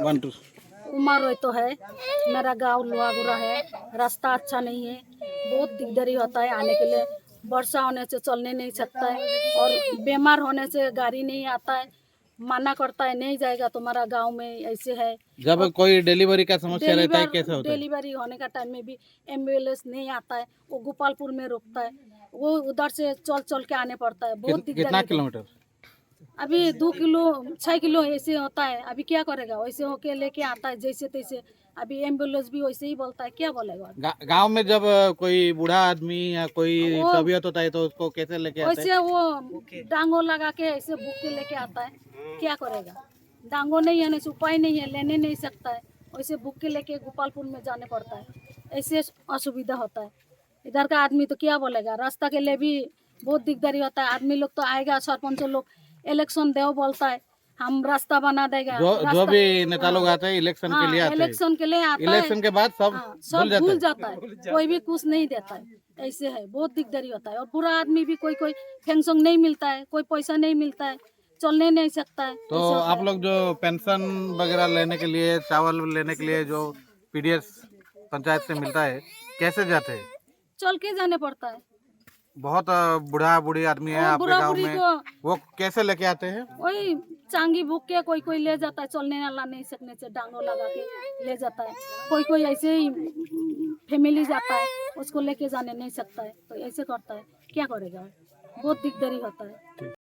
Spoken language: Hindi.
One two. उमर रोय तो है, मेरा गांव लोहागुड़ा है, रास्ता अच्छा नहीं है, बहुत दिकदारी होता है आने के लिए। वर्षा होने से चलने नहीं सकता है और बीमार होने से गाड़ी नहीं आता है, मना करता है नहीं जाएगा तुम्हारा गांव में, ऐसे है। जब कोई डिलीवरी का समस्या रहता है कैसे होता है? डिलीवरी होने का टाइम में भी एम्बुलेंस नहीं आता है, वो गोपालपुर में रुकता है, वो उधर से चल चल के आने पड़ता है, बहुत कितना दिकदारी। किलोमीटर? अभी 2 किलो 6 किलो ऐसे होता है, अभी क्या करेगा, वैसे होके लेके आता है जैसे तैसे। अभी एम्बुलेंस भी वैसे ही बोलता है, क्या बोलेगा। गांव में जब कोई बूढ़ा आदमी या कोई वो तबीयत होता है तो उसको कैसे लेके आते हैं? वैसे वो डांगो लगा के ऐसे भूख के लेके आता है, क्या करेगा। डांगो नहीं है, नहीं उपाय नहीं है, लेने नहीं सकता है, वैसे भूख के लेके गोपालपुर में जाने पड़ता है, ऐसे असुविधा होता है। इधर का आदमी तो क्या बोलेगा, रास्ता के लिए भी बहुत दिकदारी होता है। आदमी लोग तो आएगा, सरपंच लोग इलेक्शन दो बोलता है, हम रास्ता बना देगा। जो भी नेता लोग आते हैं इलेक्शन के लिए आते हैं। इलेक्शन के लिए आता है, इलेक्शन के बाद सब सब भूल जाता है, कोई भी कुछ नहीं देता है, ऐसे है, बहुत दिकदारी होता है। और बुरा आदमी भी कोई कोई पेंशन नहीं मिलता है, कोई पैसा नहीं मिलता है, चलने नहीं सकता है। तो आप लोग जो पेंशन वगैरह लेने के लिए, चावल लेने के लिए जो पीडीएस पंचायत से मिलता है, कैसे जाते हैं? चल के जाने पड़ता है। बहुत बूढ़ा बूढ़ी आदमी है आपके बुरा गांव बुरी में, को वो कैसे लेके आते हैं? वही चांगी भूख के कोई कोई ले जाता है, चलने वाला नहीं सकने से डांगो लगा के ले जाता है। कोई कोई ऐसे ही फैमिली जाता है, उसको लेके जाने नहीं सकता है, तो ऐसे करता है, क्या करेगा, बहुत दिकदारी होता है।